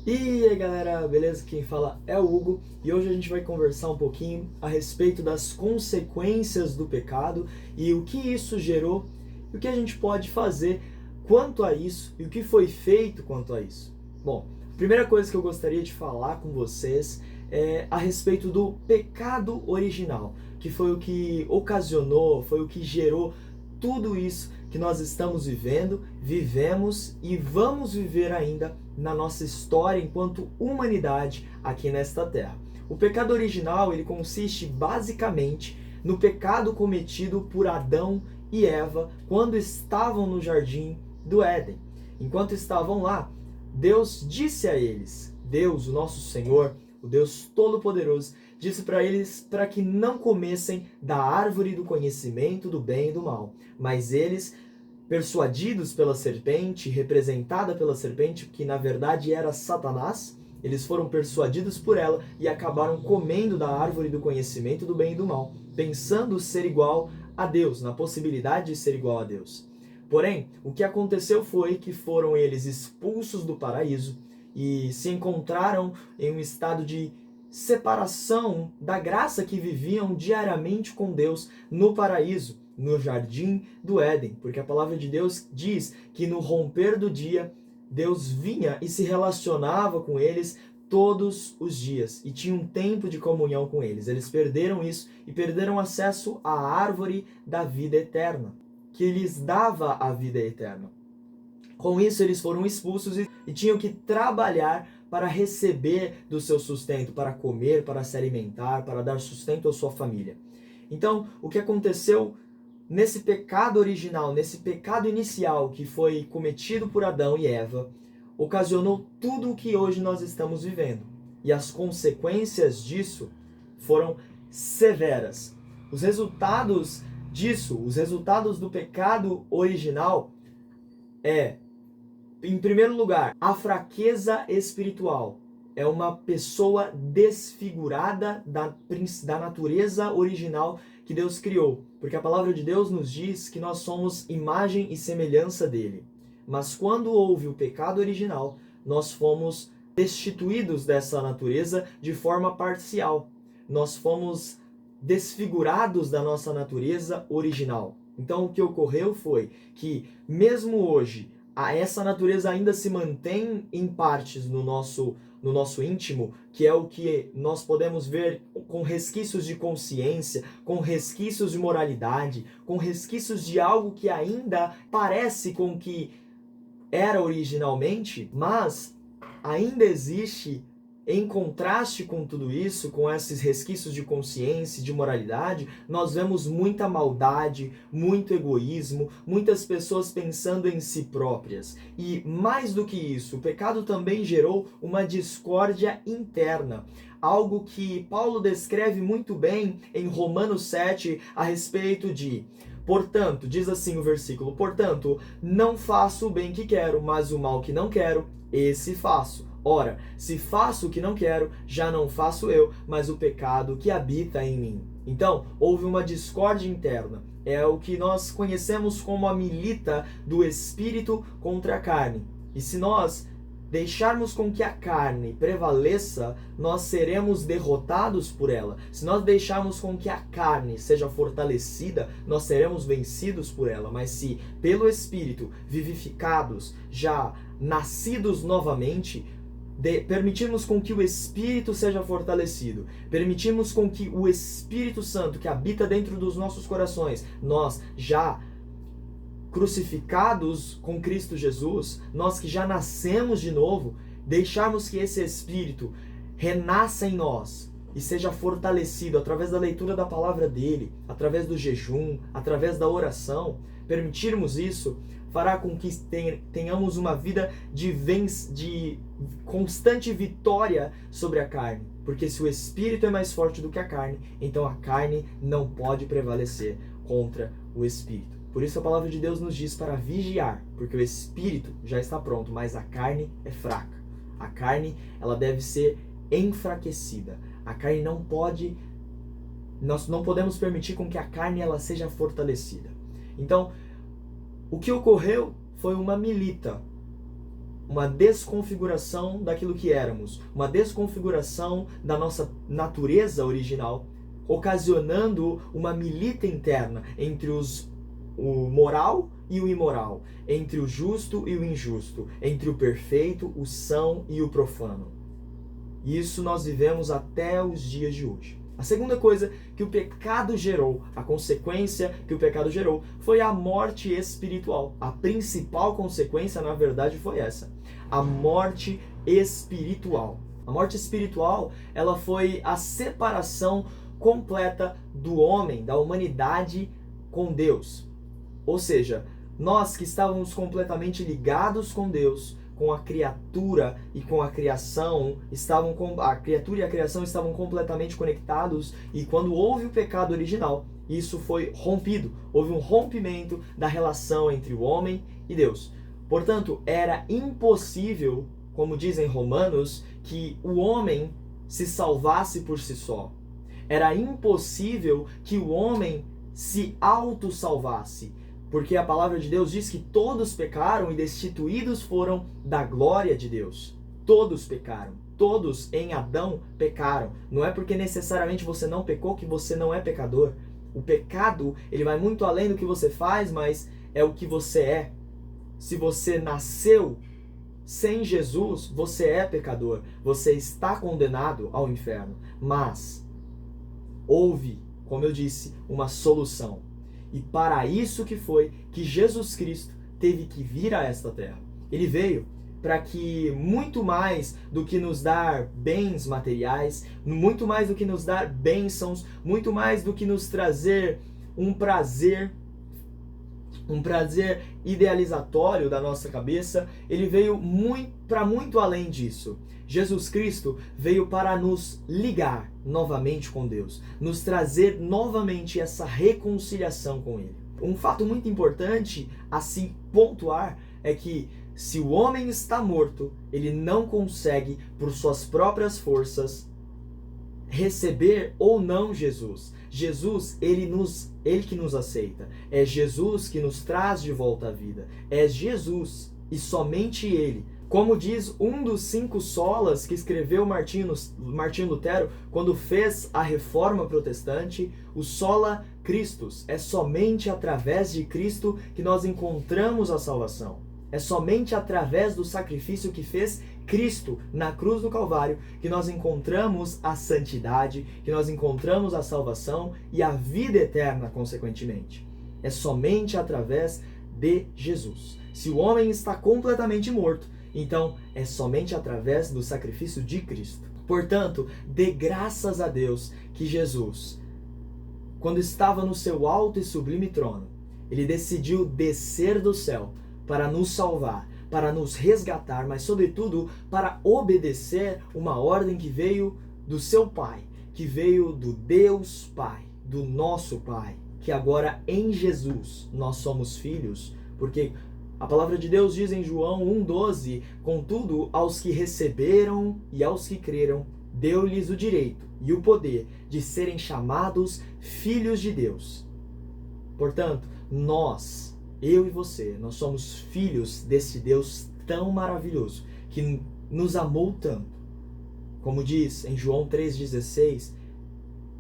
E aí galera, beleza? Quem fala é o Hugo e hoje a gente vai conversar um pouquinho a respeito das consequências do pecado e o que isso gerou e o que a gente pode fazer quanto a isso e o que foi feito quanto a isso. Bom, a primeira coisa que eu gostaria de falar com vocês é a respeito do pecado original, que foi o que ocasionou, foi o que gerou tudo isso que nós estamos vivendo, vivemos e vamos viver ainda na nossa história enquanto humanidade aqui nesta terra. O pecado original, ele consiste basicamente no pecado cometido por Adão e Eva quando estavam no jardim do Éden. Enquanto estavam lá, Deus disse a eles, Deus, o nosso Senhor, o Deus Todo-Poderoso, disse para eles para que não comessem da árvore do conhecimento do bem e do mal. Mas eles, persuadidos pela serpente, representada pela serpente, que na verdade era Satanás, eles foram persuadidos por ela e acabaram comendo da árvore do conhecimento do bem e do mal, pensando ser igual a Deus, na possibilidade de ser igual a Deus. Porém, o que aconteceu foi que foram eles expulsos do paraíso e se encontraram em um estado de separação da graça que viviam diariamente com Deus no paraíso, no jardim do Éden, porque a palavra de Deus diz que no romper do dia, Deus vinha e se relacionava com eles todos os dias e tinha um tempo de comunhão com eles. Eles perderam isso e perderam acesso à árvore da vida eterna, que lhes dava a vida eterna. Com isso, eles foram expulsos e tinham que trabalhar para receber do seu sustento, para comer, para se alimentar, para dar sustento à sua família. Então, o que aconteceu nesse pecado original, nesse pecado inicial que foi cometido por Adão e Eva, ocasionou tudo o que hoje nós estamos vivendo. E as consequências disso foram severas. Os resultados disso, os resultados do pecado original em primeiro lugar, a fraqueza espiritual. É uma pessoa desfigurada da natureza original que Deus criou. Porque a palavra de Deus nos diz que nós somos imagem e semelhança dele. Mas quando houve o pecado original, nós fomos destituídos dessa natureza de forma parcial. Nós fomos desfigurados da nossa natureza original. Então o que ocorreu foi que, mesmo hoje, essa natureza ainda se mantém em partes no nosso íntimo, que é o que nós podemos ver com resquícios de consciência, com resquícios de moralidade, com resquícios de algo que ainda parece com o que era originalmente, mas ainda existe, em contraste com tudo isso, com esses resquícios de consciência e de moralidade, nós vemos muita maldade, muito egoísmo, muitas pessoas pensando em si próprias. E mais do que isso, o pecado também gerou uma discórdia interna. Algo que Paulo descreve muito bem em Romanos 7 a respeito de: portanto, diz assim o versículo, portanto, não faço o bem que quero, mas o mal que não quero, esse faço. Ora, se faço o que não quero, já não faço eu, mas o pecado que habita em mim. Então, houve uma discórdia interna. É o que nós conhecemos como a milita do espírito contra a carne. E se nós deixarmos com que a carne prevaleça, nós seremos derrotados por ela. Se nós deixarmos com que a carne seja fortalecida, nós seremos vencidos por ela. Mas se pelo Espírito, vivificados, já nascidos novamente, permitirmos com que o Espírito seja fortalecido, permitirmos com que o Espírito Santo que habita dentro dos nossos corações, nós já crucificados com Cristo Jesus, nós que já nascemos de novo, deixarmos que esse Espírito renasça em nós e seja fortalecido através da leitura da palavra dele, através do jejum, através da oração, permitirmos isso, fará com que tenhamos uma vida de constante vitória sobre a carne. Porque se o Espírito é mais forte do que a carne, então a carne não pode prevalecer contra o Espírito. Por isso a palavra de Deus nos diz para vigiar, porque o Espírito já está pronto, mas a carne é fraca. A carne, ela deve ser enfraquecida. A carne não pode, nós não podemos permitir com que a carne ela seja fortalecida. Então, o que ocorreu foi uma milita, uma desconfiguração daquilo que éramos, uma desconfiguração da nossa natureza original, ocasionando uma milita interna entre o moral e o imoral, entre o justo e o injusto, entre o perfeito, o são e o profano. E isso nós vivemos até os dias de hoje. A segunda coisa que o pecado gerou, a consequência que o pecado gerou, foi a morte espiritual. A principal consequência, na verdade, foi essa: a morte espiritual. A morte espiritual, ela foi a separação completa do homem, da humanidade com Deus. Ou seja, nós que estávamos completamente ligados com Deus, com a criatura e com a criação, a criatura e a criação estavam completamente conectados, e quando houve o pecado original, isso foi rompido. Houve um rompimento da relação entre o homem e Deus. Portanto, era impossível, como dizem Romanos, que o homem se salvasse por si só. Era impossível que o homem se auto-salvasse. Porque a palavra de Deus diz que todos pecaram e destituídos foram da glória de Deus. Todos pecaram. Todos em Adão pecaram. Não é porque necessariamente você não pecou que você não é pecador. O pecado, ele vai muito além do que você faz, mas é o que você é. Se você nasceu sem Jesus, você é pecador. Você está condenado ao inferno. Mas houve, como eu disse, uma solução. E para isso que foi que Jesus Cristo teve que vir a esta terra. Ele veio para que, muito mais do que nos dar bens materiais, muito mais do que nos dar bênçãos, muito mais do que nos trazer um prazer idealizatório da nossa cabeça, ele veio para muito além disso. Jesus Cristo veio para nos ligar novamente com Deus, nos trazer novamente essa reconciliação com Ele. Um fato muito importante a se pontuar é que se o homem está morto, ele não consegue, por suas próprias forças, receber ou não Jesus. Jesus, ele que nos aceita. É Jesus que nos traz de volta à vida. É Jesus e somente Ele. Como diz um dos 5 solas que escreveu Martinho Lutero quando fez a Reforma Protestante, o sola Christus. É somente através de Cristo que nós encontramos a salvação. É somente através do sacrifício que fez Cristo na cruz do Calvário que nós encontramos a santidade, que nós encontramos a salvação e a vida eterna, consequentemente. É somente através de Jesus. Se o homem está completamente morto, então é somente através do sacrifício de Cristo. Portanto, dê graças a Deus que Jesus, quando estava no seu alto e sublime trono, ele decidiu descer do céu para nos salvar, para nos resgatar, mas sobretudo para obedecer uma ordem que veio do seu Pai, que veio do Deus Pai, do nosso Pai, que agora em Jesus nós somos filhos, porque a palavra de Deus diz em João 1,12: contudo, aos que receberam e aos que creram, deu-lhes o direito e o poder de serem chamados filhos de Deus. Portanto, nós, eu e você, nós somos filhos desse Deus tão maravilhoso, que nos amou tanto. Como diz em João 3,16,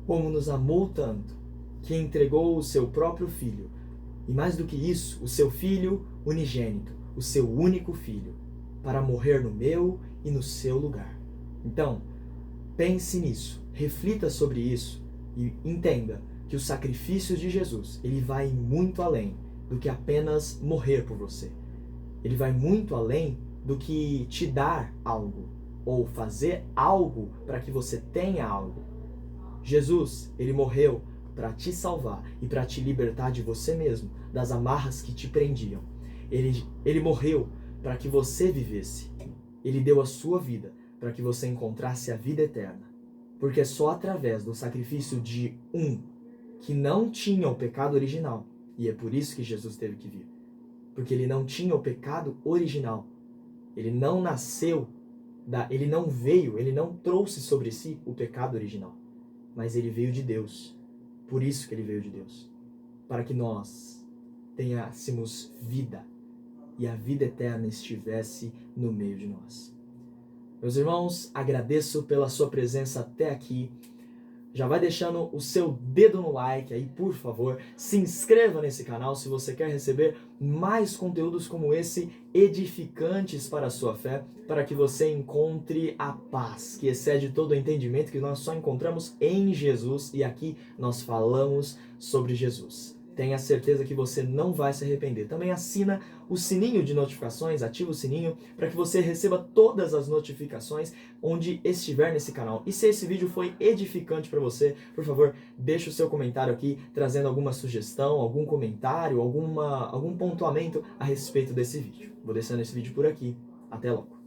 como nos amou tanto, que entregou o seu próprio Filho. E mais do que isso, o seu Filho unigênito, o seu único Filho, para morrer no meu e no seu lugar. Então, pense nisso, reflita sobre isso e entenda que o sacrifício de Jesus, ele vai muito além do que apenas morrer por você. Ele vai muito além do que te dar algo ou fazer algo para que você tenha algo. Jesus, ele morreu para te salvar e para te libertar de você mesmo, das amarras que te prendiam. Ele morreu para que você vivesse. Ele deu a sua vida para que você encontrasse a vida eterna. Porque é só através do sacrifício de um que não tinha o pecado original, e é por isso que Jesus teve que vir. Porque ele não tinha o pecado original. Ele não nasceu, ele não veio, ele não trouxe sobre si o pecado original. Mas ele veio de Deus. Por isso que ele veio de Deus. Para que nós tenhássemos vida. e a vida eterna estivesse no meio de nós. Meus irmãos, agradeço pela sua presença até aqui. Já vai deixando o seu dedo no like aí, por favor. Se inscreva nesse canal se você quer receber mais conteúdos como esse, edificantes para a sua fé, para que você encontre a paz que excede todo o entendimento que nós só encontramos em Jesus, e aqui nós falamos sobre Jesus. Tenha certeza que você não vai se arrepender. Também assina o sininho de notificações, ativa o sininho para que você receba todas as notificações onde estiver nesse canal. E se esse vídeo foi edificante para você, por favor, deixe o seu comentário aqui, trazendo alguma sugestão, algum comentário, algum pontuamento a respeito desse vídeo. Vou deixando esse vídeo por aqui. Até logo!